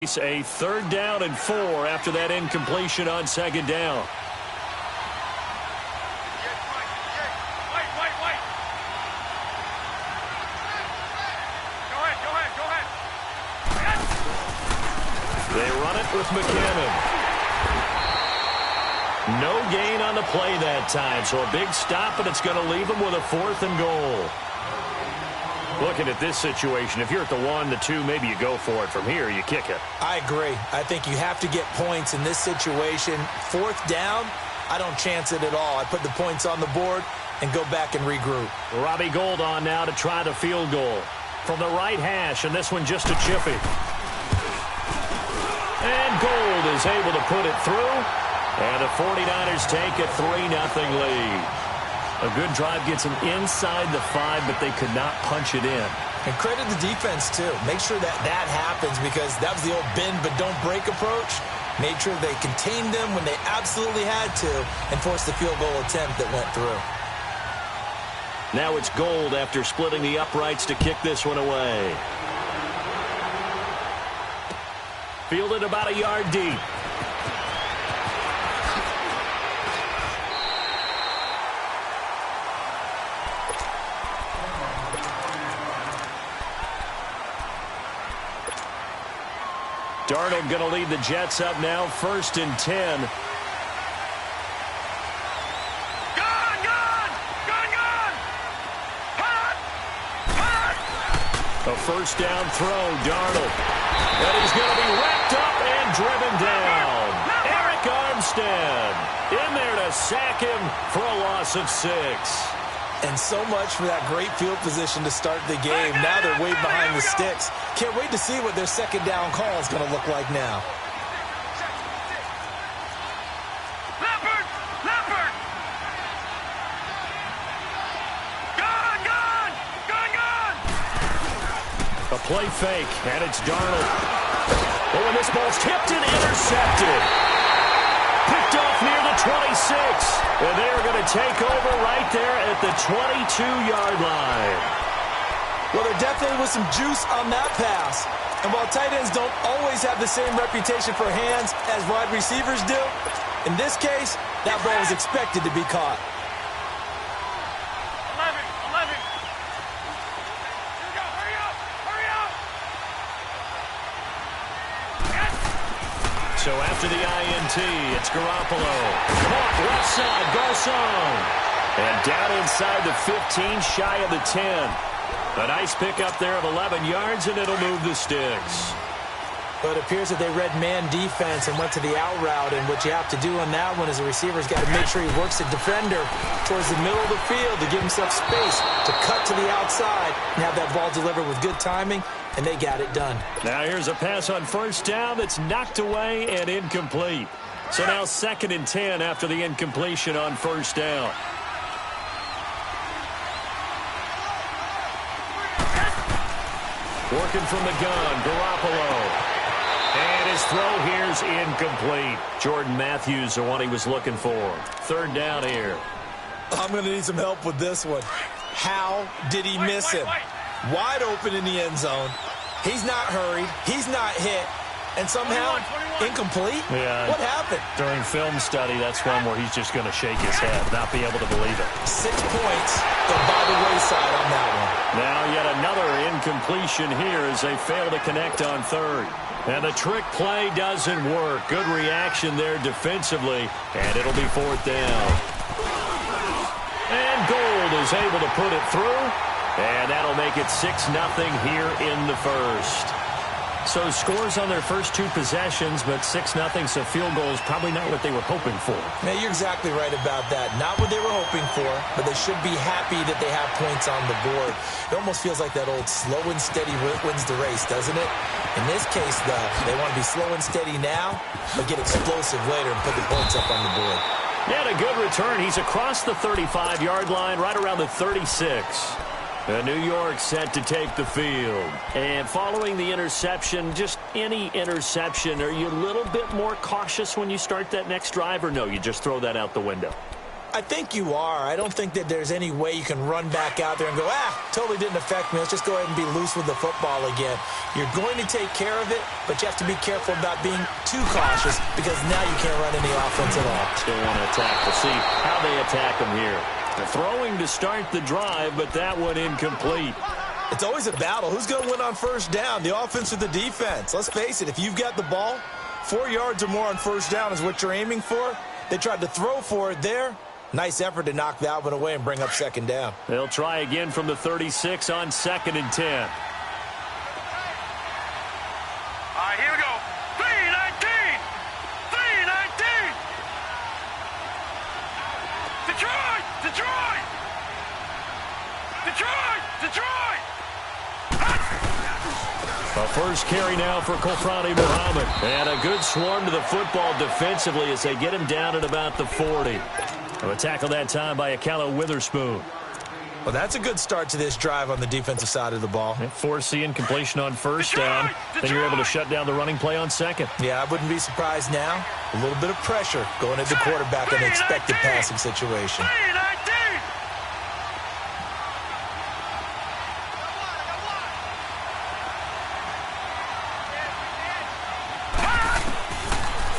It's a 3rd down and 4 after that incompletion on 2nd down. They run it with McCammon. No gain on the play that time, so a big stop, and it's going to leave them with a 4th and goal. Looking at this situation, if you're at the 1, the 2, maybe you go for it. From here, you kick it. I agree. I think you have to get points in this situation. 4th down, I don't chance it at all. I put the points on the board and go back and regroup. Robbie Gould on now to try the field goal. From the right hash, and this one just a chippy. And Gould is able to put it through. And the 49ers take a 3-0 lead. A good drive gets them inside the 5, but they could not punch it in. And credit the defense, too. Make sure that happens, because that was the old bend but don't break approach. Made sure they contained them when they absolutely had to and forced the field goal attempt that went through. Now it's Gould after splitting the uprights to kick this one away. Fielded about a yard deep. Darnold going to lead the Jets up now, 1st and 10. A 1st down throw, Darnold. And he's going to be wrapped up and driven down. Eric Armstead in there to sack him for a loss of 6. And so much for that great field position to start the game. Now they're way behind the sticks. Can't wait to see what their 2nd down call is going to look like now. A play fake, and it's Darnold. Oh, and this ball's tipped and intercepted. Picked off near the 26. And they're going to take over right there at the 22-yard line. Well, there definitely was some juice on that pass. And while tight ends don't always have the same reputation for hands as wide receivers do, in this case, that ball was expected to be caught. 11. Here we go. Hurry up. So after the INT, it's Garoppolo. Caught left side, Garcon. And down inside the 15, shy of the 10. A nice pickup there of 11 yards, and it'll move the sticks. But it appears that they read man defense and went to the out route, and what you have to do on that one is the receiver's got to make sure he works the defender towards the middle of the field to give himself space to cut to the outside and have that ball delivered with good timing, and they got it done. Now here's a pass on 1st down that's knocked away and incomplete. So now 2nd and 10 after the incompletion on 1st down. Working from the gun, Garoppolo. And his throw here's incomplete. Jordan Matthews, the one he was looking for. 3rd down here. I'm going to need some help with this one. How did he miss him? Wide open in the end zone. He's not hurried. He's not hit. And somehow, incomplete? Yeah. What happened? During film study, that's one where he's just going to shake his head, not be able to believe it. 6 points go by the wayside on that one. Now yet another incompletion here as they fail to connect on 3rd. And the trick play doesn't work. Good reaction there defensively, and it'll be 4th down. And Gould is able to put it through, and that'll make it 6-0 here in the 1st. So scores on their first 2 possessions, but 6-0, so field goal is probably not what they were hoping for. Yeah, you're exactly right about that. Not what they were hoping for, but they should be happy that they have points on the board. It almost feels like that old slow and steady wins the race, doesn't it? In this case, though, they want to be slow and steady now, but get explosive later and put the points up on the board. Yeah, a good return. He's across the 35-yard line, right around the 36. New York set to take the field. And following the interception, just any interception, are you a little bit more cautious when you start that next drive, or no, you just throw that out the window? I think you are. I don't think that there's any way you can run back out there and go, totally didn't affect me. Let's just go ahead and be loose with the football again. You're going to take care of it, but you have to be careful about being too cautious because now you can't run any offense at all. Still want to attack. We'll see how they attack them here. They're throwing to start the drive, but that one incomplete. It's always a battle. Who's going to win on first down, the offense or the defense? Let's face it, if you've got the ball, 4 yards or more on first down is what you're aiming for. They tried to throw for it there. Nice effort to knock that one away and bring up second down. They'll try again from the 36 on 2nd and 10. All right, here we go. 3-19. 3-19. Detroit! Detroit! Detroit! Detroit! A first carry now for Kofrani Muhammad. And a good swarm to the football defensively as they get him down at about the 40. A tackle that time by Akala Witherspoon. Well, that's a good start to this drive on the defensive side of the ball. Force the incompletion on first down. Then you're able to shut down the running play on second. Yeah, I wouldn't be surprised now. A little bit of pressure going at the quarterback in an expected passing situation.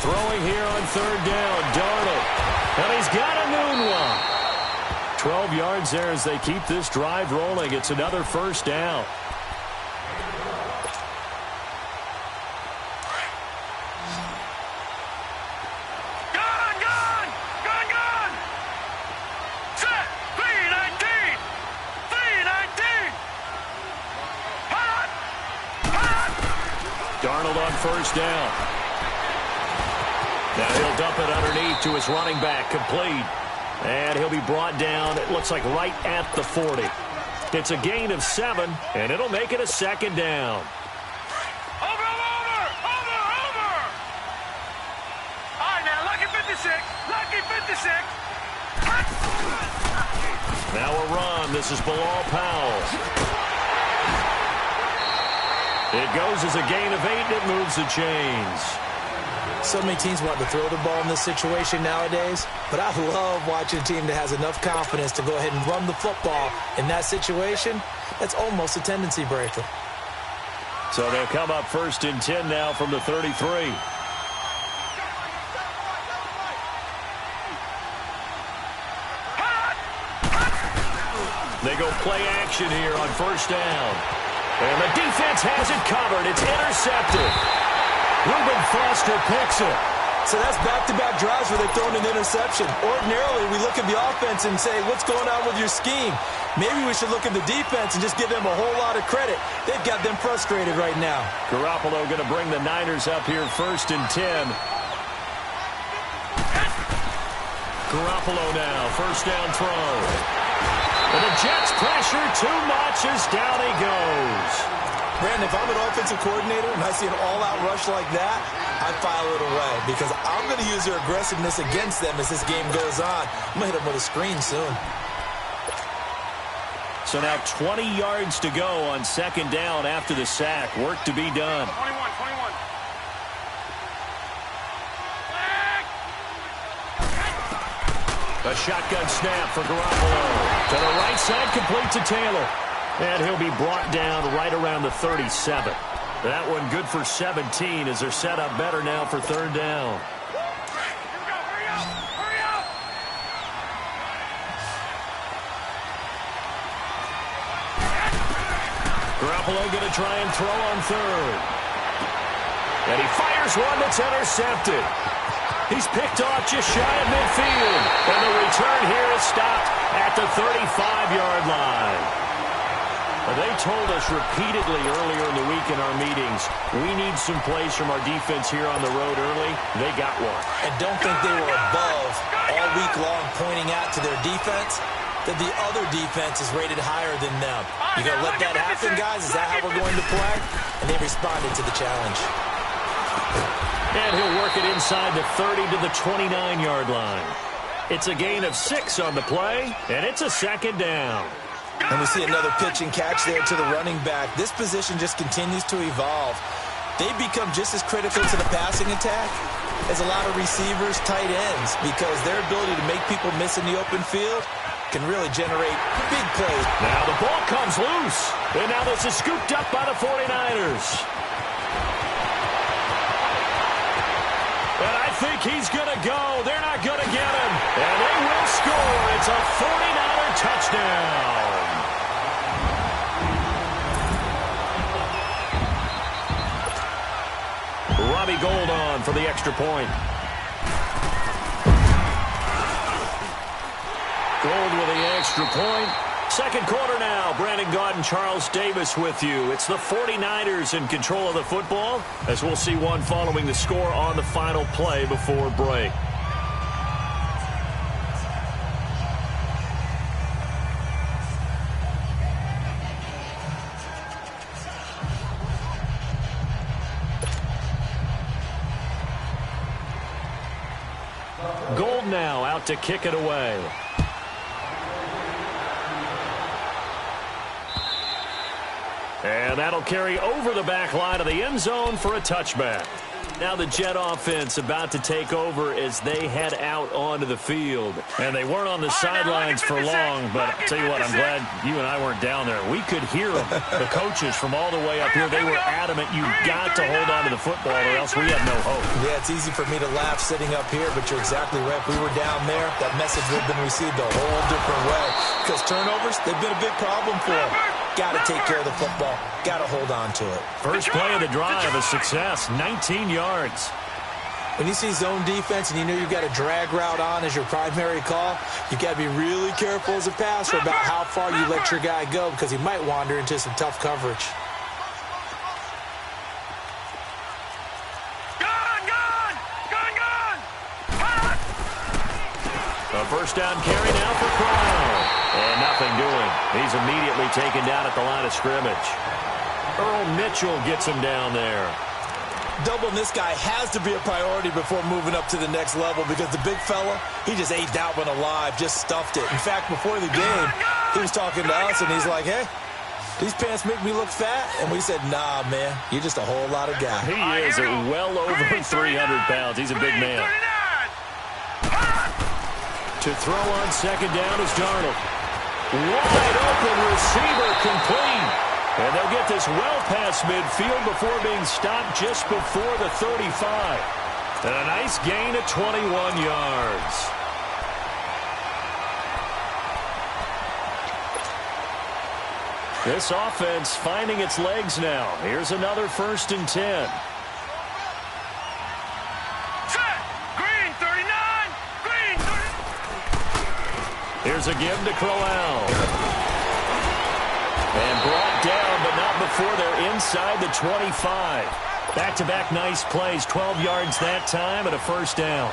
Throwing here on 3rd down, Darnold. And he's got a moonwalk. 12 yards there as they keep this drive rolling. It's another first down. Gun! Set! 3-19. 3-19. Hot! Darnold on first down. Now he'll dump it underneath to his running back, complete. And he'll be brought down, it looks like right at the 40. It's a gain of 7, and it'll make it a second down. Over! All right, now, lucky 56. Lucky 56. Now a run. This is Bilal Powell. It goes as a gain of 8, and it moves the chains. So many teams want to throw the ball in this situation nowadays, but I love watching a team that has enough confidence to go ahead and run the football in that situation. That's almost a tendency breaker. So they'll come up 1st and 10 now from the 33. They go play action here on first down. And the defense has it covered. It's intercepted. Reuben Foster picks it. So that's back-to-back drives where they've thrown an interception. Ordinarily, we look at the offense and say, what's going on with your scheme? Maybe we should look at the defense and just give them a whole lot of credit. They've got them frustrated right now. Garoppolo going to bring the Niners up here 1st and 10. Garoppolo now, first down throw. And the Jets pressure too much as down he goes. Brandon, if I'm an offensive coordinator and I see an all-out rush like that, I file it away because I'm going to use their aggressiveness against them as this game goes on. I'm going to hit them with a screen soon. So now 20 yards to go on second down after the sack. Work to be done. 21. A shotgun snap for Garoppolo. To the right side, complete to Telo. And he'll be brought down right around the 37. That one good for 17 as they're set up better now for third down. Hurry up! Garoppolo going to try and throw on third. And he fires one that's intercepted. He's picked off just shy of midfield. And the return here is stopped at the 35-yard line. They told us repeatedly earlier in the week in our meetings, we need some plays from our defense here on the road early. They got one. And don't think they were above all week long pointing out to their defense that the other defense is rated higher than them. You going to let that happen, guys? Is that how we're going to play? And they responded to the challenge. And he'll work it inside the 30 to the 29-yard line. It's a gain of 6 on the play, and it's a second down. And we see another pitch and catch there to the running back. This position just continues to evolve. They become just as critical to the passing attack is a lot of receivers, tight ends, because their ability to make people miss in the open field can really generate big plays. Now the ball comes loose. And now this is scooped up by the 49ers. And I think he's going to go. They're not going to get him. And they will score. It's a 49er touchdown. Robbie Gould on for the extra point. Gould with the extra point. Second quarter now. Brandon Gaudin and Charles Davis with you. It's the 49ers in control of the football, as we'll see one following the score on the final play before break. Gould now out to kick it away. And that'll carry over the back line of the end zone for a touchback. Now the Jet offense about to take over as they head out onto the field. And they weren't on the sidelines for long, but I'll tell you what, I'm glad you and I weren't down there. We could hear them, the coaches from all the way up here. They were adamant you've got to hold on to the football or else we have no hope. Yeah, it's easy for me to laugh sitting up here, but you're exactly right. If we were down there, that message would have been received a whole different way. Because turnovers, they've been a big problem for them. Got to take care of the football. Got to hold on to it. First play of the drive, a success, 19 yards. When you see zone defense and you know you've got a drag route on as your primary call, you got to be really careful as a passer about how far you let your guy go because he might wander into some tough coverage. A first down carry now for Crown. And nothing doing. He's immediately taken down at the line of scrimmage. Earl Mitchell gets him down there. Doubling this guy has to be a priority before moving up to the next level because the big fella, he just ate that one alive, just stuffed it. In fact, before the game, he was talking to us, and he's like, hey, these pants make me look fat. And we said, nah, man, you're just a whole lot of guy. He is well over 300 pounds. He's a big man. To throw on second down is Darnold. Wide open receiver complete. And they'll get this well past midfield before being stopped just before the 35. And a nice gain of 21 yards. This offense finding its legs now. Here's another 1st and 10. Here's a give to Crowell. And brought down, but not before they're inside the 25. Back-to-back nice plays, 12 yards that time and a first down.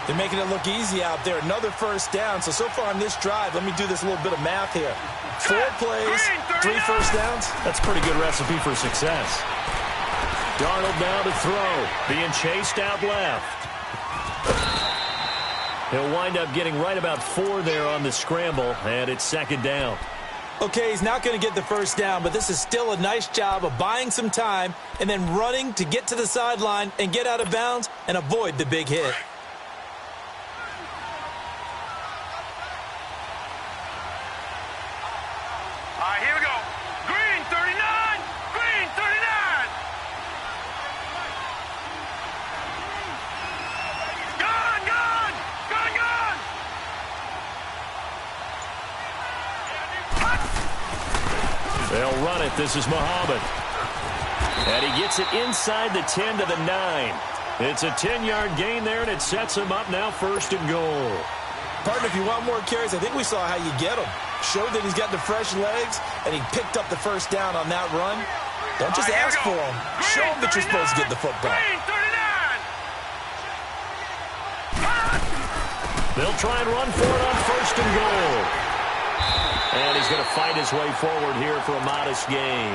They're making it look easy out there. Another first down. So far on this drive, let me do this little bit of math here. 4 plays, 3 first downs. That's a pretty good recipe for success. Darnold now to throw. Being chased out left. He'll wind up getting right about 4 there on the scramble, and it's second down. Okay, he's not going to get the first down, but this is still a nice job of buying some time and then running to get to the sideline and get out of bounds and avoid the big hit. All right, here we go. Green 39, green 39. Gone, gone, gone, gone. They'll run it. This is Muhammad. And he gets it inside the 10 to the 9. It's a 10-yard gain there, and it sets him up now 1st and goal. Partner, if you want more carries, I think we saw how you get him. Showed that he's got the fresh legs, and he picked up the first down on that run. Don't just ask for him. Show him that you're supposed to get the football. They'll try and run for it on 1st and goal. And he's going to fight his way forward here for a modest gain.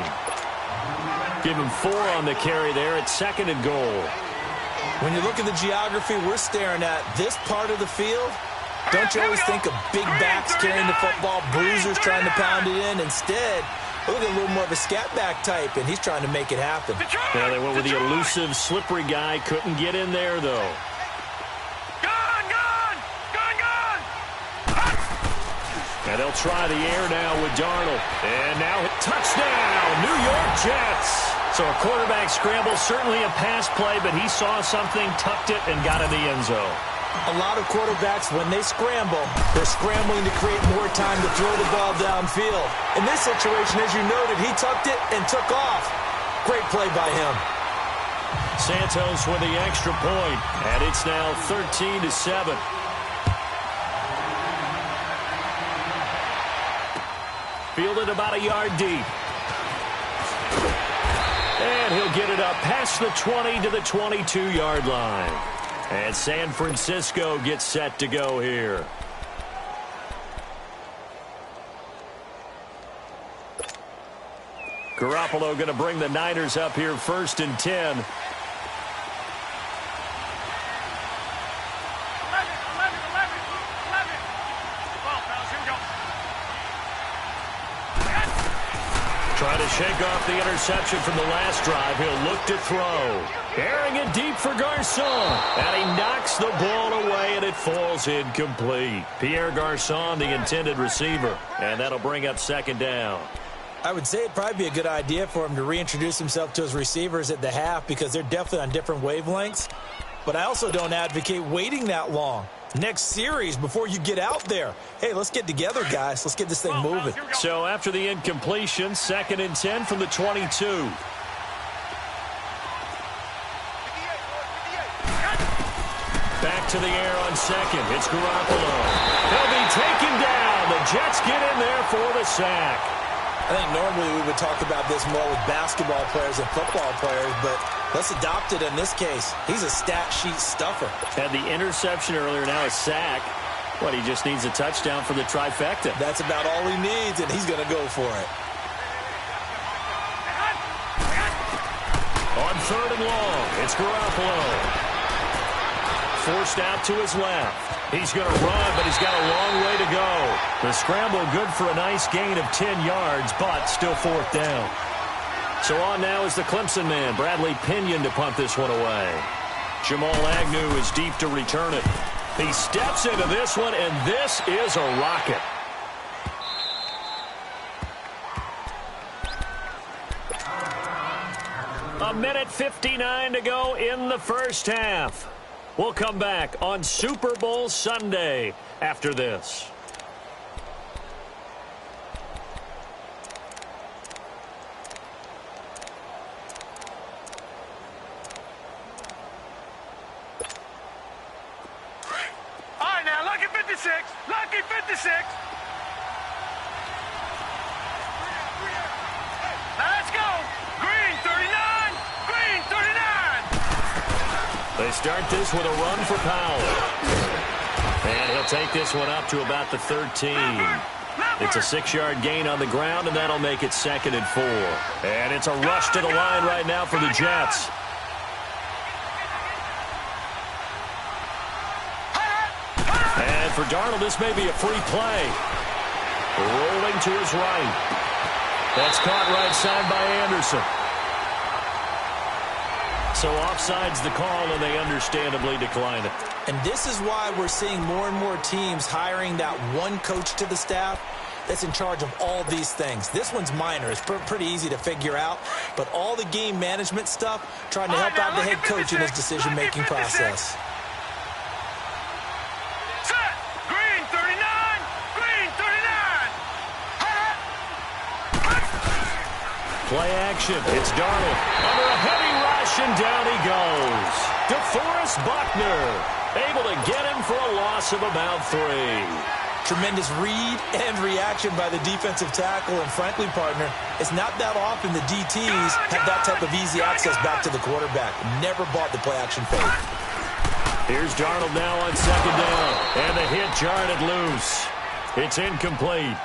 Give him 4 on the carry there at 2nd and goal. When you look at the geography we're staring at, this part of the field, don't you always think of big backs carrying the football, bruisers trying to pound it in? Instead, look at a little more of a scat back type, and he's trying to make it happen. Yeah, they went with the elusive, slippery guy. Couldn't get in there, though. And they'll try the air now with Darnold. And now touchdown, New York Jets. So a quarterback scramble, certainly a pass play, but he saw something, tucked it, and got in the end zone. A lot of quarterbacks, when they scramble, they're scrambling to create more time to throw the ball downfield. In this situation, as you noted, he tucked it and took off. Great play by him. Santos with the extra point, and it's now 13-7. Fielded about a yard deep. And he'll get it up past the 20 to the 22-yard line. And San Francisco gets set to go here. Garoppolo going to bring the Niners up here 1st and 10. Trying to shake off the interception from the last drive. He'll look to throw. Airing it deep for Garçon. And he knocks the ball away, and it falls incomplete. Pierre Garçon, the intended receiver. And that'll bring up 2nd down. I would say it'd probably be a good idea for him to reintroduce himself to his receivers at the half because they're definitely on different wavelengths. But I also don't advocate waiting that long. Next series before you get out there. Hey, let's get together, guys. Let's get this thing moving. So after the incompletion, 2nd and 10 from the 22. Back to the air on 2nd. It's Garoppolo. He'll be taken down. The Jets get in there for the sack. I think normally we would talk about this more with basketball players and football players, but let's adopt it in this case. He's a stat sheet stuffer. Had the interception earlier, now a sack. What, he just needs a touchdown for the trifecta. That's about all he needs, and he's going to go for it. On 3rd and long, it's Garoppolo. Forced out to his left. He's going to run, but he's got a long way to go. The scramble good for a nice gain of 10 yards, but still 4th down. So on now is the Clemson man, Bradley Pinion, to punt this one away. Jamal Agnew is deep to return it. He steps into this one, and this is a rocket. A minute 59 to go in the first half. We'll come back on Super Bowl Sunday after this. All right, now, lucky 56. Lucky 56. Now, let's go. Green 39. Green 39. They start this with a run for Powell. And he'll take this one up to about the 13. It's a 6-yard gain on the ground, and that'll make it 2nd and 4. And it's a rush to the line right now for the Jets. And for Darnold, this may be a free play. Rolling to his right. That's caught right side by Anderson. So offside's the call, and they understandably decline it. And this is why we're seeing more and more teams hiring that one coach to the staff that's in charge of all these things. This one's minor. It's pretty easy to figure out. But all the game management stuff, trying to help out the head coach in his decision-making process. Set. Green 39. Green 39. Play action. It's Darnold. Under a heavy rush, and down he goes. DeForest Buckner able to get him for a loss of about 3. Tremendous read and reaction by the defensive tackle. And frankly, partner, it's not that often the DTs have that type of easy access back to the quarterback. Never bought the play action fake. Here's Darnold now on 2nd down. And the hit jarred it loose. It's incomplete.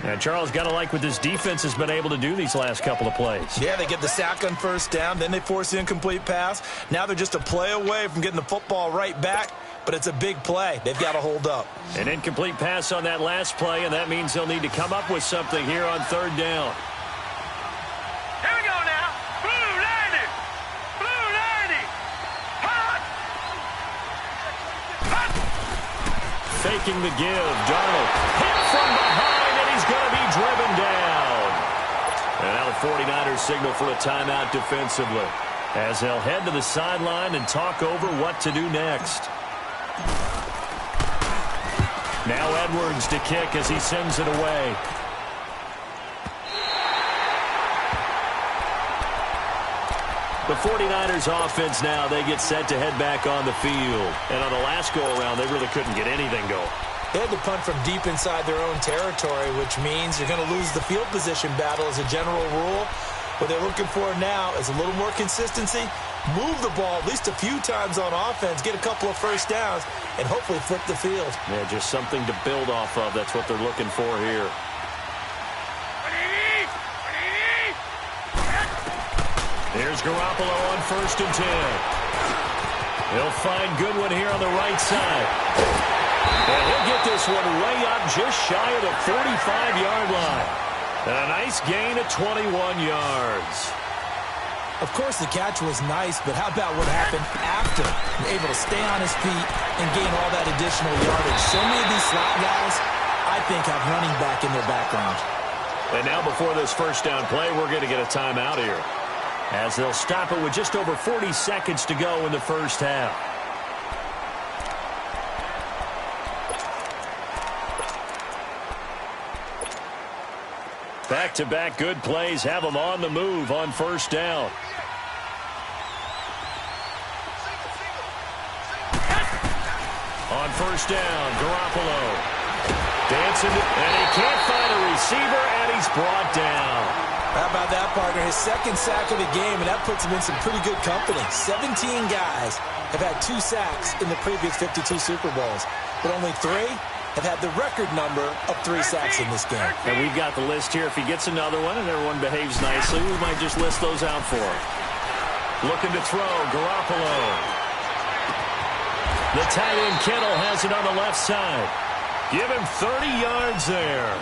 And Charles, got to like what this defense has been able to do these last couple of plays. Yeah, they get the sack on 1st down, then they force the incomplete pass. Now they're just a play away from getting the football right back, but it's a big play. They've got to hold up. An incomplete pass on that last play, and that means they'll need to come up with something here on 3rd down. Here we go now. Blue 90. Blue 90. Hot. Hot. Faking the give. Darnold hit from behind, and he's going to be driven down. And now the 49ers signal for a timeout defensively, as they'll head to the sideline and talk over what to do next. Now Edwards to kick as he sends it away. The 49ers offense now, they get set to head back on the field. And on the last go-around, they really couldn't get anything going. They had to punt from deep inside their own territory, which means you're going to lose the field position battle as a general rule. What they're looking for now is a little more consistency, move the ball at least a few times on offense, get a couple of first downs, and hopefully flip the field. Yeah, just something to build off of. That's what they're looking for here. Here's Garoppolo on 1st and 10. He'll find Goodwin here on the right side. And he'll get this one way up just shy of the 45-yard line. And a nice gain of 21 yards. Of course, the catch was nice, but how about what happened after? Able to stay on his feet and gain all that additional yardage. So many of these slot guys, I think, have running back in their background. And now before this first down play, we're going to get a timeout here, as they'll stop it with just over 40 seconds to go in the first half. Back-to-back good plays have them on the move on first down. On first down, Garoppolo dancing, and he can't find a receiver, and he's brought down. How about that, partner? His second sack of the game, and that puts him in some pretty good company. 17 guys have had 2 sacks in the previous 52 Super Bowls, but only 3 have had the record number of 3 sacks in this game. And we've got the list here. If he gets another one and everyone behaves nicely, we might just list those out for him. Looking to throw, Garoppolo. The tight end Kittle has it on the left side. Give him 30 yards there.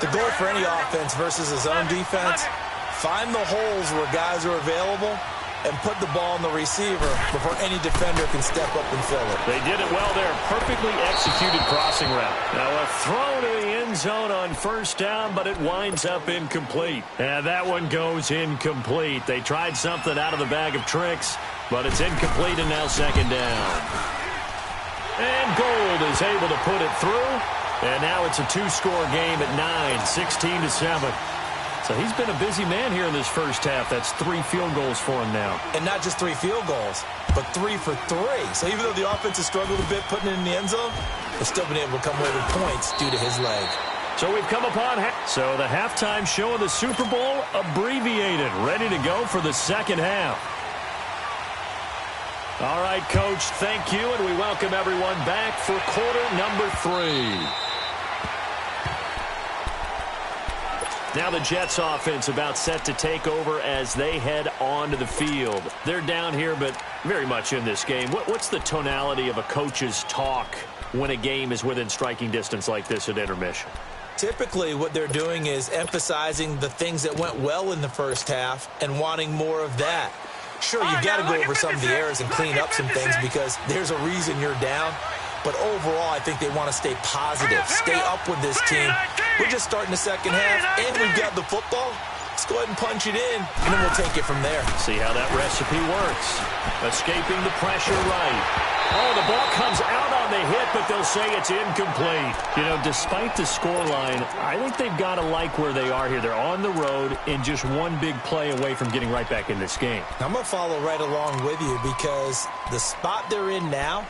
The goal for any offense versus his own defense, find the holes where guys are available and put the ball in the receiver before any defender can step up and fill it. They did it well there. Perfectly executed crossing route. Now a throw to the end zone on first down, but it winds up incomplete. And that one goes incomplete. They tried something out of the bag of tricks, but it's incomplete, and now second down. And Gold is able to put it through. And now it's a 2-score game at 9, 16-7. So he's been a busy man here in this first half. That's 3 field goals for him now. And not just 3 field goals, but 3 for 3. So even though the offense has struggled a bit putting it in the end zone, they've still been able to come away with points due to his leg. So we've come upon so the halftime show of the Super Bowl abbreviated, ready to go for the second half. All right, Coach, thank you, and we welcome everyone back for quarter number 3. Now the Jets offense about set to take over as they head onto the field. They're down here, but very much in this game. What's the tonality of a coach's talk when a game is within striking distance like this at intermission? Typically, what they're doing is emphasizing the things that went well in the first half and wanting more of that. Sure, you've got to go over some of the errors and clean up some things because there's a reason you're down. But overall, I think they want to stay positive, stay up with this team. We're just starting the second half, and we've got the football. Let's go ahead and punch it in, and then we'll take it from there. See how that recipe works. Escaping the pressure right. Oh, the ball comes out on the hit, but they'll say it's incomplete. You know, despite the scoreline, I think they've got to like where they are here. They're on the road and just one big play away from getting right back in this game. I'm going to follow right along with you because the spot they're in now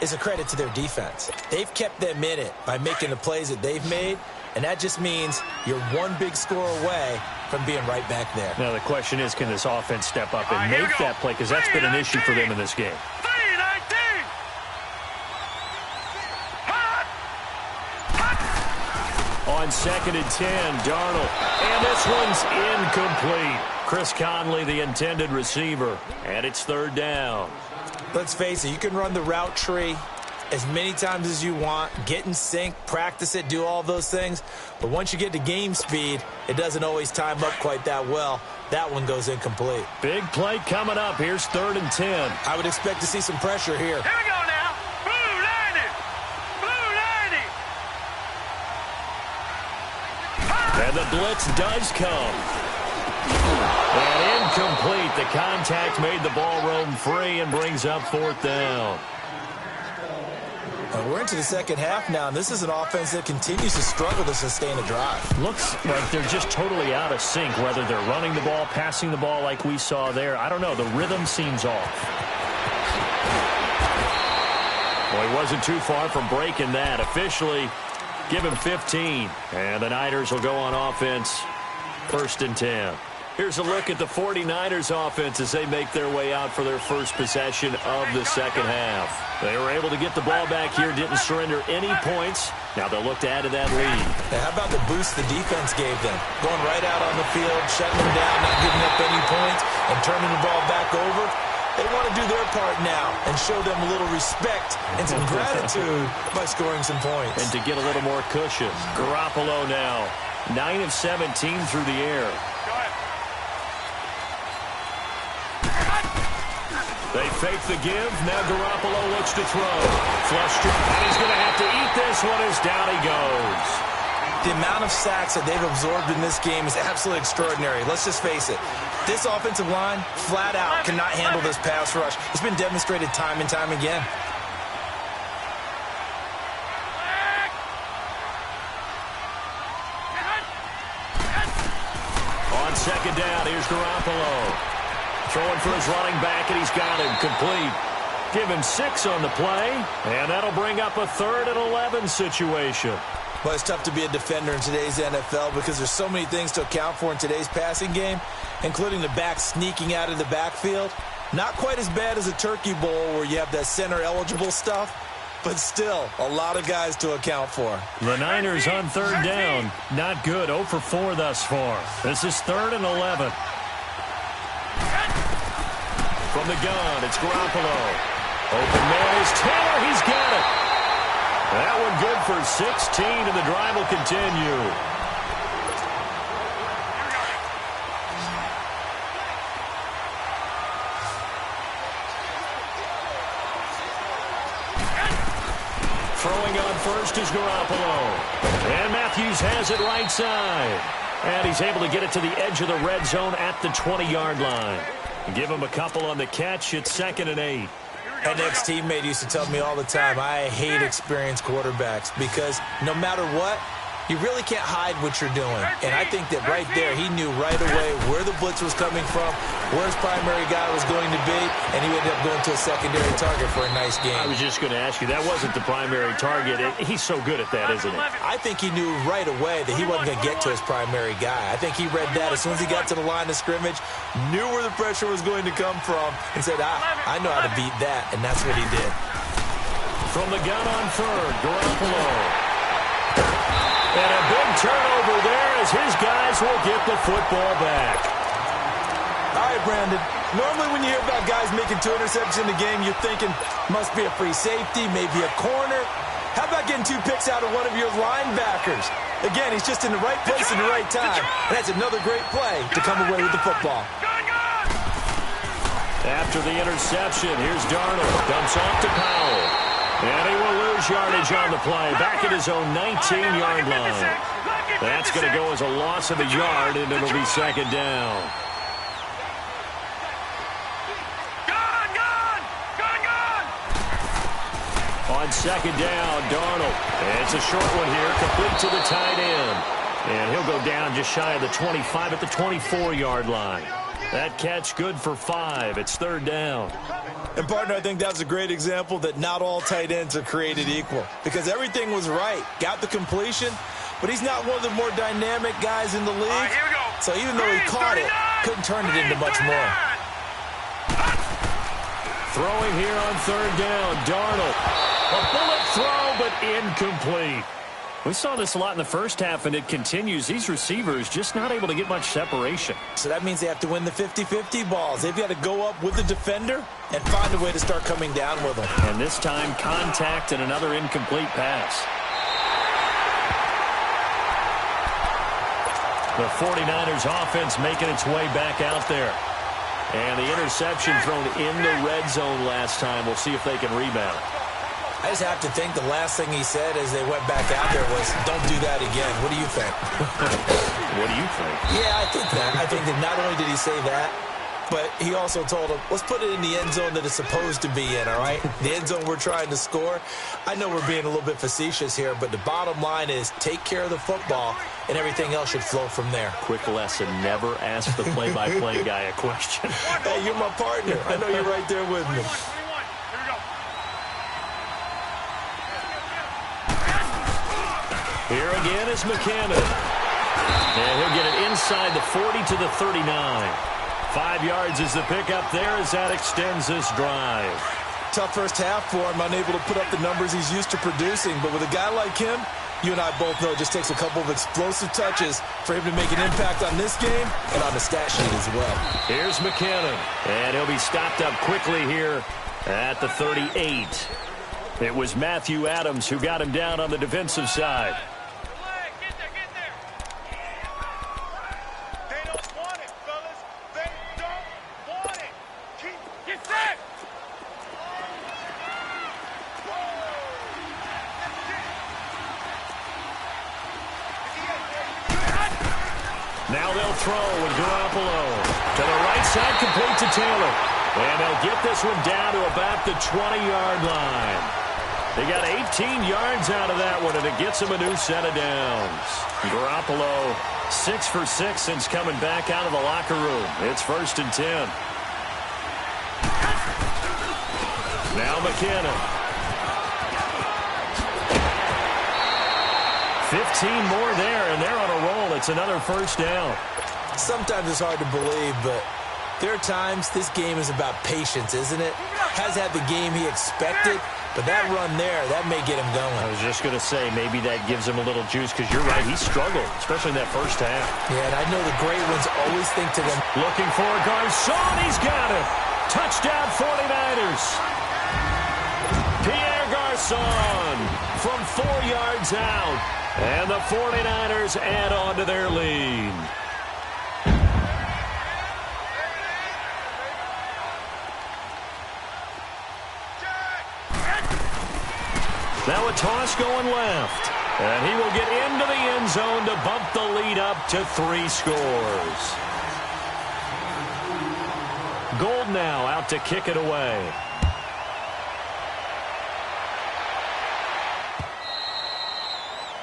is a credit to their defense. They've kept them in it by making the plays that they've made, and that just means you're one big score away from being right back there. Now the question is, can this offense step up and make that play? Because that's been an issue for them in this game. On 2nd and 10, Darnold. And this one's incomplete. Chris Conley, the intended receiver. And it's 3rd down. Let's face it, you can run the route tree as many times as you want, get in sync, practice it, do all those things. But once you get to game speed, it doesn't always time up quite that well. That one goes incomplete. Big play coming up. Here's 3rd and 10. I would expect to see some pressure here. Here we go now. Blue 90. Blue 90. blitz does come. And incomplete. The contact made the ball roam free and brings up fourth down. We're into the second half now, and this is an offense that continues to struggle to sustain a drive. Looks like they're just totally out of sync, whether they're running the ball, passing the ball like we saw there. I don't know. The rhythm seems off. Well, he wasn't too far from breaking that. Officially, give him 15. And the Niners will go on offense, 1st and 10. Here's a look at the 49ers offense as they make their way out for their first possession of the second half. They were able to get the ball back here, didn't surrender any points. Now they'll look to add to that lead. Now, how about the boost the defense gave them? Going right out on the field, shutting them down, not giving up any points, and turning the ball back over. They want to do their part now and show them a little respect and some gratitude by scoring some points. And to get a little more cushion. Garoppolo now, 9 of 17 through the air. They fake the give. Now Garoppolo looks to throw. Flush strip, and he's going to have to eat this one as down he goes. The amount of sacks that they've absorbed in this game is absolutely extraordinary. Let's just face it. This offensive line, flat out, cannot handle this pass rush. It's been demonstrated time and time again. On second down, here's Garoppolo. Throwing for his running back, and he's got him complete. Give him 6 on the play, and that'll bring up a 3rd and 11 situation. Well, it's tough to be a defender in today's NFL because there's so many things to account for in today's passing game, including the back sneaking out of the backfield. Not quite as bad as a turkey bowl where you have that center-eligible stuff, but still a lot of guys to account for. The Niners on 3rd down. Not good. 0 for 4 thus far. This is 3rd and 11. From the gun, it's Garoppolo. Open man is Telo. He's got it. That one good for 16, and the drive will continue. Throwing on first is Garoppolo. And Matthews has it right side. And he's able to get it to the edge of the red zone at the 20-yard line. Give him a couple on the catch. It's 2nd and 8. An ex-teammate used to tell me all the time, I hate experienced quarterbacks because no matter what, you really can't hide what you're doing. And I think that right there, he knew right away where the blitz was coming from, where his primary guy was going to be, and he ended up going to a secondary target for a nice game. I was just going to ask you, that wasn't the primary target. He's so good at that, isn't he? I think he knew right away that he wasn't going to get to his primary guy. I think he read that as soon as he got to the line of scrimmage, knew where the pressure was going to come from, and said, I know how to beat that, and that's what he did. From the gun on 3rd, Garoppolo. And a big turnover there as his guys will get the football back. All right, Brandon. Normally when you hear about guys making 2 interceptions in the game, you're thinking must be a free safety, maybe a corner. How about getting 2 picks out of one of your linebackers? Again, he's just in the right place at the right time. And that's another great play to come away with the football. After the interception, here's Darnold. Dumps off to Powell. And he will lose yardage on the play. Back at his own 19-yard line. That's going to go as a loss of a yard, and it'll be 2nd down. On 2nd down, Darnold. It's a short one here, complete to the tight end. And he'll go down just shy of the 25 at the 24-yard line. That catch good for 5. It's 3rd down. And, partner, I think that's a great example that not all tight ends are created equal. Because everything was right. Got the completion, but he's not one of the more dynamic guys in the league. So even though he caught it, couldn't turn it into much more. Throwing here on 3rd down, Darnold. A bullet throw, but incomplete. We saw this a lot in the first half, and it continues. These receivers just not able to get much separation. So that means they have to win the 50-50 balls. They've got to go up with the defender and find a way to start coming down with them. And this time, contact and another incomplete pass. The 49ers offense making its way back out there. And the interception thrown in the red zone last time. We'll see if they can rebound. I just have to think the last thing he said as they went back out there was, don't do that again. What do you think? What do you think? Yeah, I think that. I think that not only did he say that, but he also told him, let's put it in the end zone that it's supposed to be in, all right? The end zone we're trying to score. I know we're being a little bit facetious here, but the bottom line is take care of the football, and everything else should flow from there. Quick lesson, never ask the play-by-play guy a question. Hey, you're my partner. I know you're right there with me. Here again is McKinnon. And he'll get it inside the 40 to the 39. 5 yards is the pickup there as that extends this drive. Tough first half for him, unable to put up the numbers he's used to producing. But with a guy like him, you and I both know it just takes a couple of explosive touches for him to make an impact on this game and on the stat sheet as well. Here's McKinnon, and he'll be stopped up quickly here at the 38. It was Matthew Adams who got him down on the defensive side. Now they'll throw with Garoppolo. To the right side, complete to Telo. And they'll get this one down to about the 20-yard line. They got 18 yards out of that one, and it gets them a new set of downs. Garoppolo, 6 for 6 since coming back out of the locker room. It's 1st and 10. Now McKinnon. 15 more there, and they're on a roll. It's another 1st down. Sometimes it's hard to believe, but there are times this game is about patience, isn't it? Has had the game he expected, but that run there, that may get him going. I was just going to say, maybe that gives him a little juice, because you're right, he struggled, especially in that first half. Yeah, and I know the great ones always think to them. Looking for Garcon, he's got it. Touchdown 49ers. Pierre Garcon from 4 yards out. And the 49ers add on to their lead. Now a toss going left. And he will get into the end zone to bump the lead up to 3 scores. Gold now out to kick it away.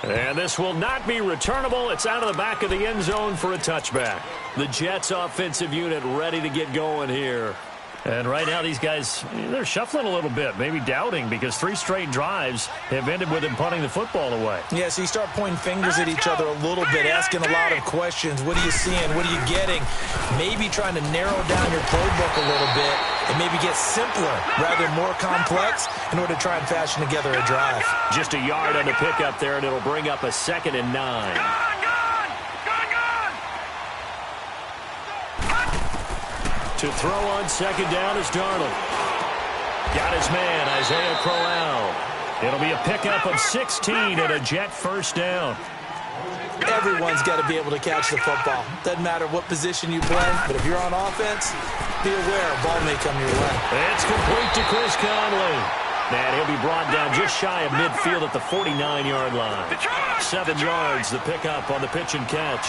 And this will not be returnable. It's out of the back of the end zone for a touchback. The Jets offensive unit ready to get going here. And right now these guys, they're shuffling a little bit, maybe doubting, because 3 straight drives have ended with them punting the football away. Yeah, so you start pointing fingers at each other a little bit, asking a lot of questions. What are you seeing? What are you getting? Maybe trying to narrow down your playbook a little bit and maybe get simpler rather than more complex in order to try and fashion together a drive. Just a yard on the pickup there, and it'll bring up a 2nd and 9. To throw on 2nd down is Darnold. Got his man, Isaiah Crowell. It'll be a pickup of 16 and a Jet 1st down. Everyone's got to be able to catch the football. Doesn't matter what position you play, but if you're on offense, be aware a ball may come your way. It's complete to Chris Conley. And he'll be brought down just shy of midfield at the 49-yard line. 7 yards, the pickup on the pitch and catch.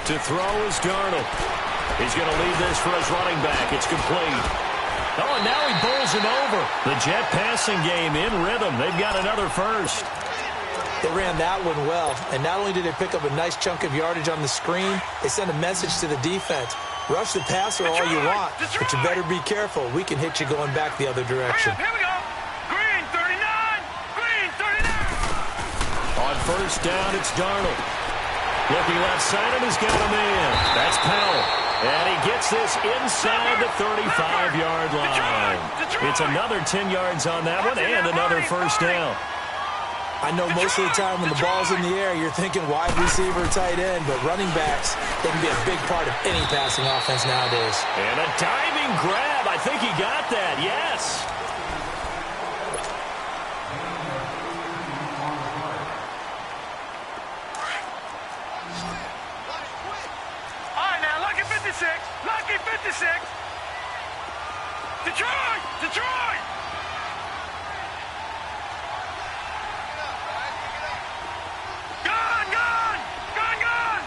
To throw is Darnold. He's going to lead this for his running back. It's complete. Oh, and now he bowls him over. The Jet passing game in rhythm. They've got another 1st. They ran that one well, and not only did they pick up a nice chunk of yardage on the screen, they sent a message to the defense. Rush the passer all you want, but you better be careful. We can hit you going back the other direction. Here we go. Green 39. Green 39. On 1st down, it's Darnold. Looking left side, and he's got a man. That's Powell. And he gets this inside the 35-yard line. It's another 10 yards on that one and another 1st down. I know most of the time when the ball's in the air, you're thinking wide receiver, tight end, but running backs, they can be a big part of any passing offense nowadays. And a diving grab. I think he got that, yes. All right, now, lucky 56. Lucky 56. Detroit! Detroit! Gone! Gone! Gone! Gone!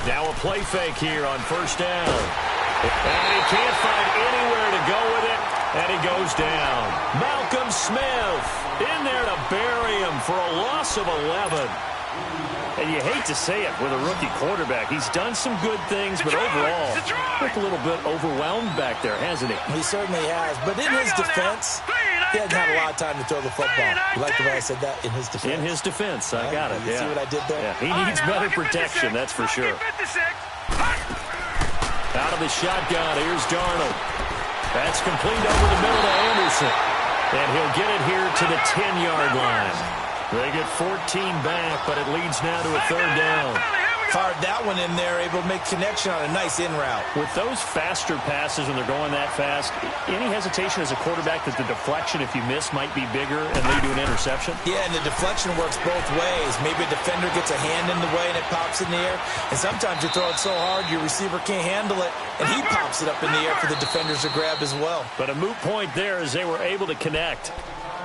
Now a play fake here on first down. And he can't find anywhere to go with it, and he goes down. Malcolm Smith in there to bury him for a loss of 11. And you hate to say it with a rookie quarterback. He's done some good things, but overall, looked a little bit overwhelmed back there, hasn't he? He certainly has. But in his defense, he hasn't had a lot of time to throw the football. You like the way I said that? In his defense. In his defense, I got it. You see what I did there? Yeah. He needs better protection, that's for sure. Out of the shotgun, here's Darnold. That's complete over the middle to Anderson. And he'll get it here to the 10-yard line. They get 14 back, but it leads now to a third down. Fired that one in there, able to make connection on a nice in route. With those faster passes when they're going that fast, any hesitation as a quarterback that the deflection, if you miss, might be bigger and lead to an interception? Yeah, and the deflection works both ways. Maybe a defender gets a hand in the way and it pops in the air. And sometimes you throw it so hard your receiver can't handle it, and he pops it up in the air for the defenders to grab as well. But a moot point there as they were able to connect.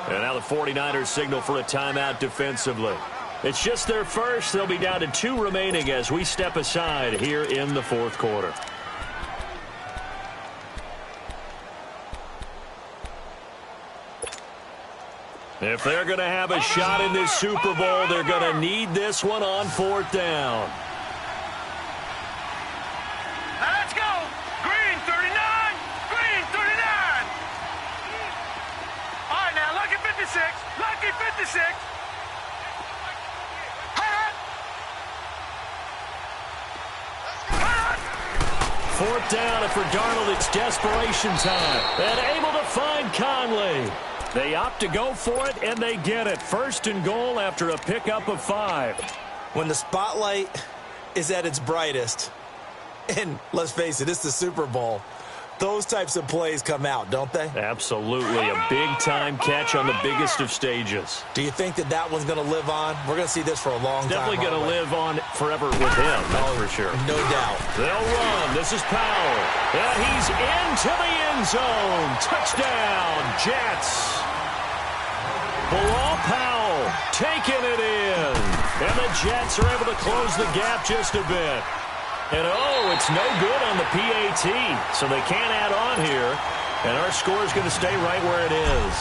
And now the 49ers signal for a timeout defensively. It's just their first. They'll be down to 2 remaining as we step aside here in the fourth quarter. If they're going to have a shot in this Super Bowl, they're going to need this one on fourth down. Let's go! Green 39! Green 39! All right, now, lucky 56! Lucky 56! Fourth down, and for Darnold, it's desperation time. And able to find Conley. They opt to go for it, and they get it. First and goal after a pickup of 5. When the spotlight is at its brightest, and let's face it, it's the Super Bowl, those types of plays come out, don't they? Absolutely. A big-time catch on the biggest of stages. Do you think that that one's going to live on? We're going to see this for a long time. Definitely going to live on forever with him, that's for sure. No doubt. They'll run. This is Powell. And he's into the end zone. Touchdown, Jets. Bilal Powell taking it in. And the Jets are able to close the gap just a bit. And, oh, it's no good on the PAT, so they can't add on here. And our score is going to stay right where it is.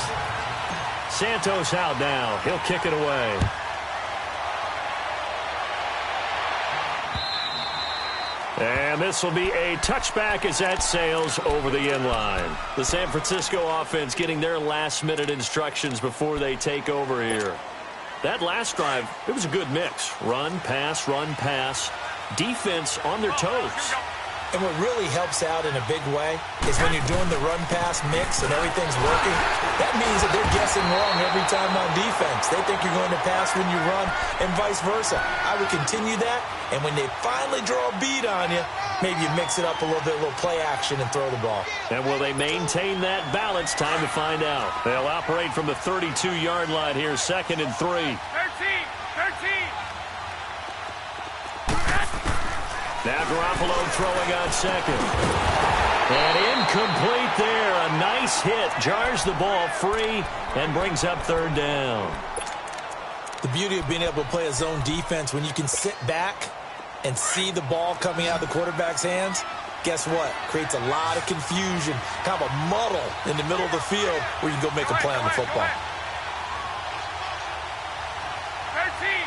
Santos out now. He'll kick it away. And this will be a touchback as that sails over the end line. The San Francisco offense getting their last-minute instructions before they take over here. That last drive, it was a good mix. Run, pass, defense on their toes. And what really helps out in a big way is when you're doing the run-pass mix and everything's working, that means that they're guessing wrong every time on defense. They think you're going to pass when you run and vice versa. I would continue that, and when they finally draw a beat on you, maybe you mix it up a little bit, a little play action and throw the ball. And will they maintain that balance? Time to find out. They'll operate from the 32-yard line here, 2nd and 3. 13! Now Garoppolo throwing on 2nd. And incomplete there. A nice hit. Jars the ball free and brings up 3rd down. The beauty of being able to play a zone defense, when you can sit back and see the ball coming out of the quarterback's hands, guess what? Creates a lot of confusion, kind of a muddle in the middle of the field where you can go make a play on the football. 13!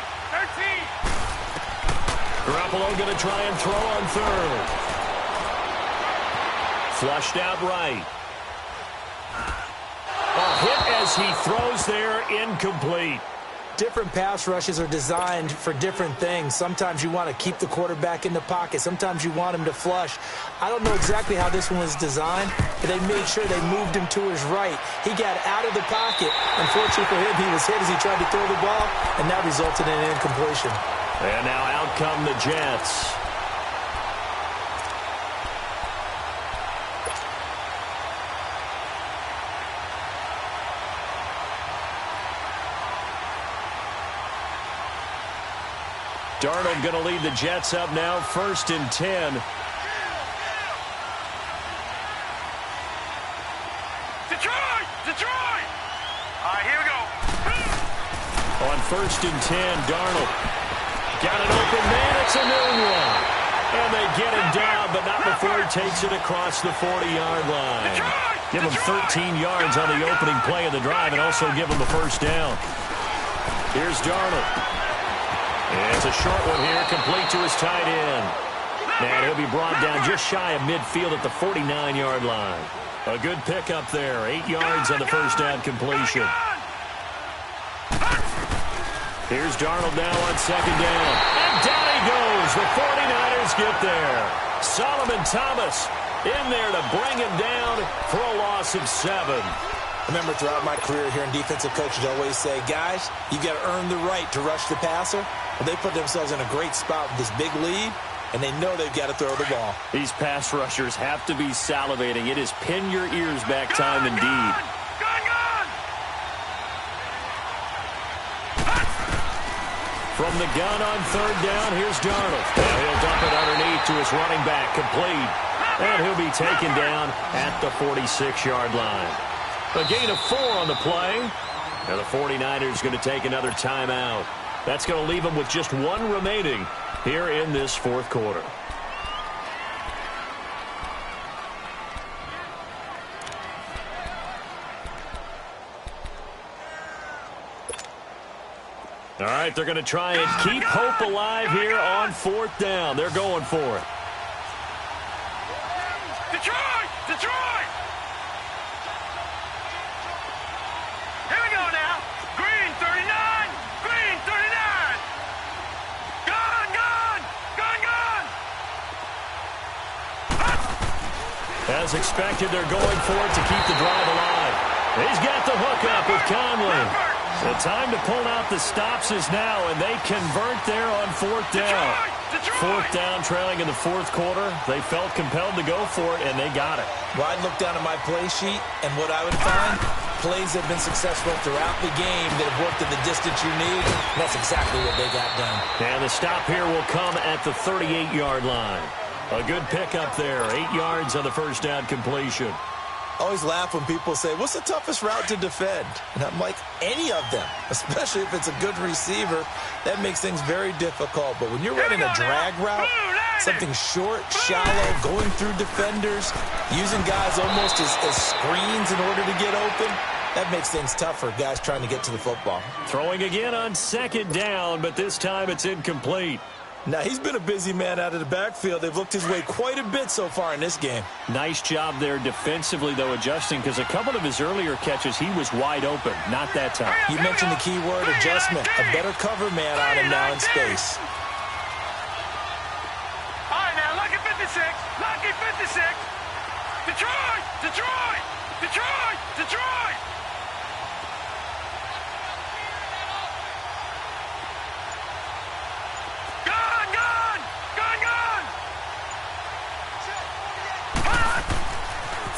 Garoppolo going to try and throw on 3rd. Flushed out right. A hit as he throws there, incomplete. Different pass rushes are designed for different things. Sometimes you want to keep the quarterback in the pocket. Sometimes you want him to flush. I don't know exactly how this one was designed, but they made sure they moved him to his right. He got out of the pocket. Unfortunately for him, he was hit as he tried to throw the ball, and that resulted in an incompletion. And now out come the Jets. Darnold going to lead the Jets up now, 1st and 10. Detroit! Detroit! All right, here we go. On 1st and 10, Darnold. Got an open man. It's a new one. And they get him down, but not before he takes it across the 40-yard line. Give him 13 yards on the opening play of the drive and also give him the first down. Here's Darnold. And it's a short one here, complete to his tight end. And he'll be brought down just shy of midfield at the 49-yard line. A good pickup there, 8 yards on the first down completion. Here's Darnold now on 2nd down. And down he goes. The 49ers get there. Solomon Thomas in there to bring him down for a loss of 7. Remember, throughout my career here in defensive coaches always say, guys, you got to earn the right to rush the passer. Well, they put themselves in a great spot with this big lead, and they know they've got to throw the ball. These pass rushers have to be salivating. It is pin your ears back time indeed. From the gun on 3rd down, here's Darnold. Now he'll dump it underneath to his running back, complete. And he'll be taken down at the 46-yard line. A gain of 4 on the play. And the 49ers going to take another timeout. That's going to leave them with just 1 remaining here in this 4th quarter. All right, they're going to try and keep hope alive here on 4th down. They're going for it. Detroit! Detroit! Here we go now. Green 39! Green 39! Gun! Gun! Gun! Gun! As expected, they're going for it to keep the drive alive. He's got the hook up with Conley. The time to pull out the stops is now, and they convert there on 4th down. 4th down, trailing in the 4th quarter. They felt compelled to go for it, and they got it. Well, I'd look down at my play sheet, and what I would find, plays have been successful throughout the game that have worked at the distance you need, and that's exactly what they got done. And the stop here will come at the 38-yard line. A good pickup there, 8 yards on the first down completion. I always laugh when people say, what's the toughest route to defend? And I'm like, any of them, especially if it's a good receiver. That makes things very difficult. But when you're running a drag route, something short, shallow, going through defenders, using guys almost as screens in order to get open, that makes things tough for guys trying to get to the football. Throwing again on 2nd down, but this time it's incomplete. Now, he's been a busy man out of the backfield. They've looked his way quite a bit so far in this game. Nice job there defensively, though, adjusting, because a couple of his earlier catches, he was wide open. Not that time. You mentioned the key word, adjustment. A better cover man on him now in space. All right, now, lucky 56. Lucky 56. Detroit! Detroit! Detroit! Detroit! Gun! Gun! Gun! Gun!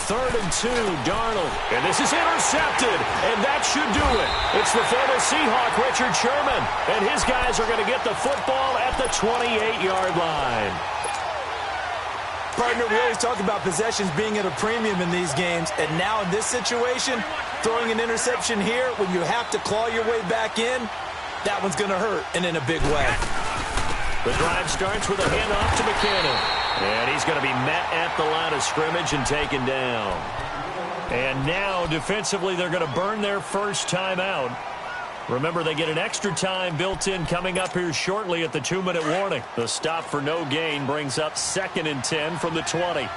3rd and 2, Darnold. And this is intercepted, and that should do it. It's the former Seahawk, Richard Sherman, and his guys are going to get the football at the 28-yard line. Partner, we always talk about possessions being at a premium in these games, and now in this situation, throwing an interception here when you have to claw your way back in, that one's going to hurt, and in a big way. The drive starts with a handoff to McKinnon. And he's going to be met at the line of scrimmage and taken down. And now, defensively, they're going to burn their first timeout. Remember, they get an extra time built in coming up here shortly at the 2-minute warning. The stop for no gain brings up 2nd and 10 from the 20. On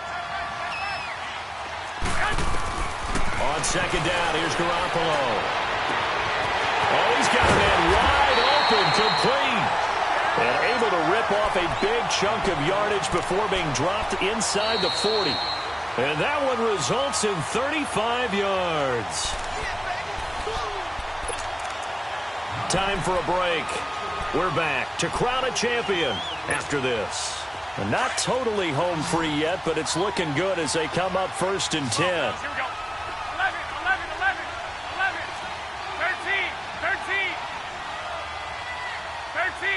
2nd down, here's Garoppolo. Oh, he's got a man wide open, complete. And able to rip off a big chunk of yardage before being dropped inside the 40. And that one results in 35 yards. Time for a break. We're back to crown a champion after this. And not totally home free yet, but it's looking good as they come up 1st and 10. Here we go. 11, 13, 13. 13. 13.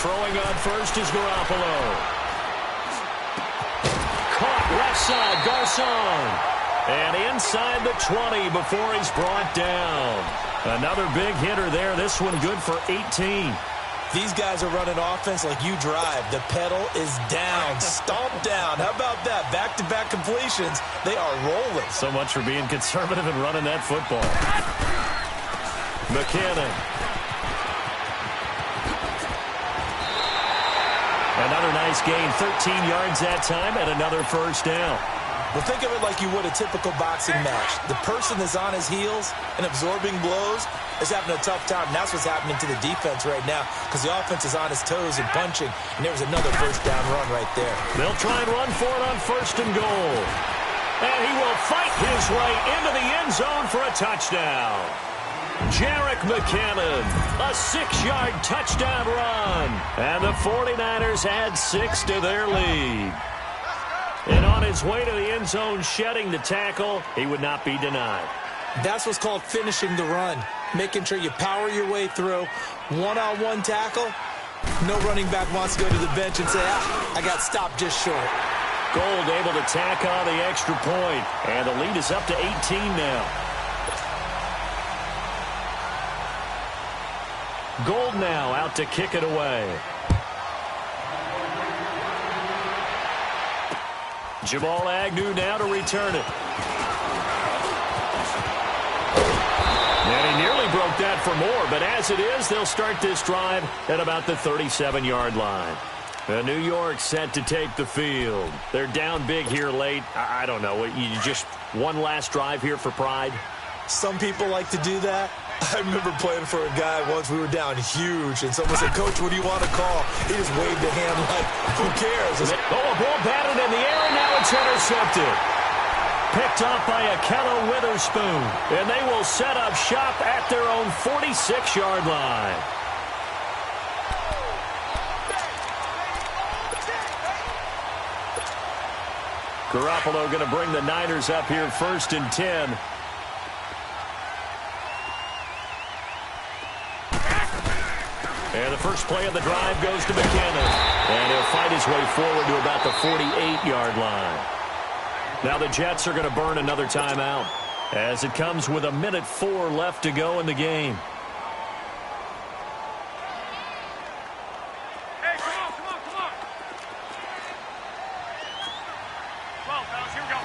Throwing on first is Garoppolo. Caught left side, Garcon. And inside the 20 before he's brought down. Another big hitter there. This one good for 18. These guys are running offense like you drive. The pedal is down, stomped down. How about that? Back-to-back completions. They are rolling. So much for being conservative and running that football. McKinnon. Another nice gain, 13 yards that time, and another first down. Well, think of it like you would a typical boxing match. The person that's on his heels and absorbing blows is having a tough time. And that's what's happening to the defense right now because the offense is on his toes and punching. And there was another first down run right there. They'll try and run for it on first and goal. And he will fight his way into the end zone for a touchdown. Jerick McKinnon, a 6-yard touchdown run. And the 49ers add 6 to their lead. And on his way to the end zone, shedding the tackle, he would not be denied. That's what's called finishing the run. Making sure you power your way through. One-on-one tackle. No running back wants to go to the bench and say, I got stopped just short. Gold able to tack on the extra point. And the lead is up to 18 now. Gold now out to kick it away. Jamal Agnew now to return it. And he nearly broke that for more, but as it is, they'll start this drive at about the 37-yard line. New York set to take the field. They're down big here late. I don't know. You just one last drive here for pride? Some people like to do that. I remember playing for a guy once. We were down huge, and someone said, Coach, what do you want to call? He just waved a hand like, who cares? Oh, a ball batted in the air, and now it's intercepted. Picked off by Akello Witherspoon, and they will set up shop at their own 46-yard line. Garoppolo going to bring the Niners up here first and 10. And the first play of the drive goes to McKinnon. And he'll fight his way forward to about the 48-yard line. Now the Jets are going to burn another timeout as it comes with 1:04 left to go in the game. Hey, come on. 12, fellas, here we go.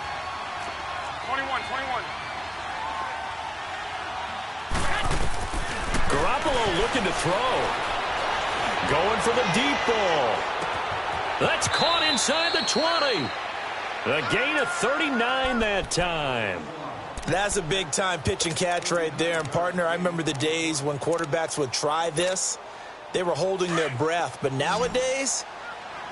21. Garoppolo looking to throw. Going for the deep ball. That's caught inside the 20. A gain of 39 that time. That's a big-time pitch and catch right there. And, partner, I remember the days when quarterbacks would try this. They were holding their breath. But nowadays,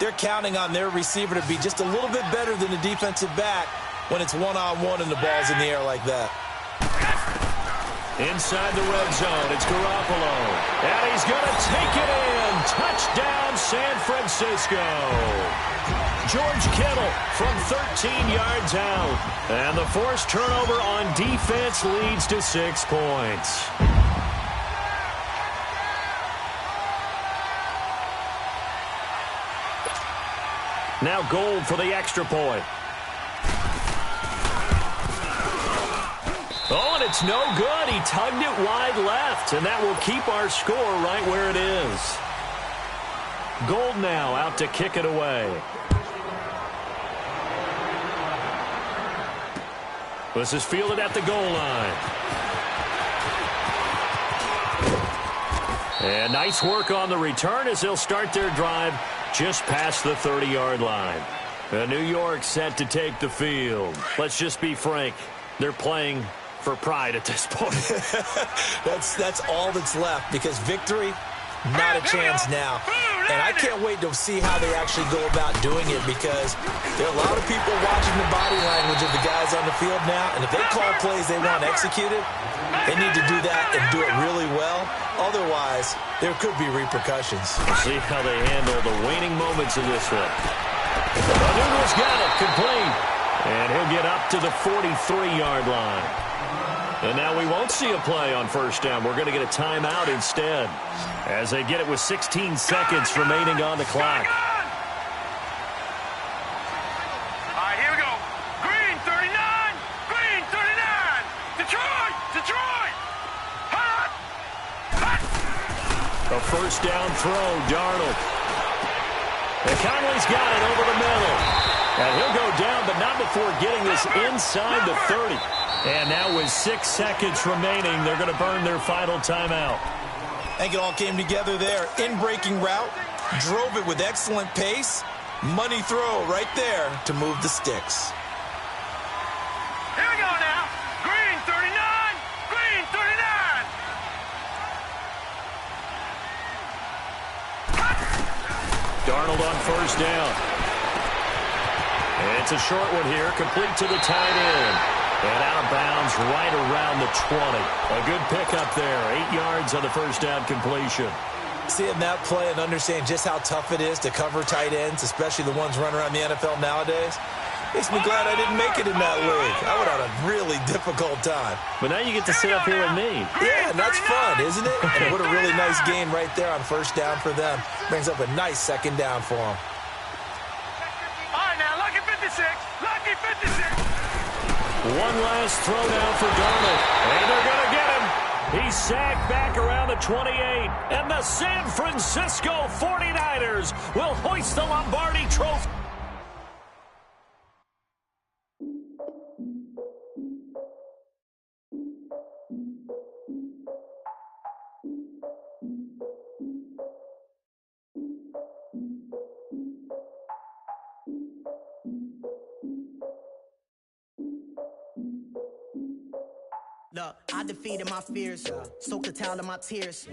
they're counting on their receiver to be just a little bit better than the defensive back when it's one-on-one and the ball's in the air like that. Inside the red zone, it's Garoppolo. And he's going to take it in. Touchdown, San Francisco. George Kittle from 13 yards out. And the forced turnover on defense leads to 6 points. Now Gold for the extra point. Oh, and it's no good. He tugged it wide left, and that will keep our score right where it is. Gold now out to kick it away. This is fielded at the goal line. And nice work on the return as they'll start their drive just past the 30-yard line. New York set to take the field. Let's just be frank. They're playing for pride at this point. That's all that's left because victory, not a chance now. And I can't wait to see how they actually go about doing it because there are a lot of people watching the body language of the guys on the field now. And if they call plays they want executed, they need to do that and do it really well. Otherwise, there could be repercussions. We'll see how they handle the waning moments of this one. Noodle's got it, complete. And he'll get up to the 43-yard line. And now we won't see a play on first down. We're going to get a timeout instead as they get it with 16 seconds remaining on the clock. All right, here we go. Green 39. Green 39. Detroit. Detroit. Hot. Hot. A first down throw, Darnold. And Conley's got it over the middle. And he'll go down, but not before getting this inside the 30. And now with 6 seconds remaining, they're going to burn their final timeout. I think it all came together there. In-breaking route, drove it with excellent pace. Money throw right there to move the sticks. Here we go now. Green 39. Green 39. Darnold on first down. And it's a short one here, complete to the tight end. And out of bounds right around the 20. A good pickup there. 8 yards on the first down completion. Seeing that play and understand just how tough it is to cover tight ends, especially the ones running around the NFL nowadays, makes me glad I didn't make it in that league. I would have a really difficult time. But now you get to sit up here with me. Yeah, and that's fun, isn't it? And what a really nice game right there on first down for them. Brings up a nice second down for them. All right, now, lucky 56. Lucky 56. One last throw down for Darnold. And they're going to get him. He's sacked back around the 28. And the San Francisco 49ers will hoist the Lombardi Trophy. Look, I defeated my fears, soaked the towel in my tears.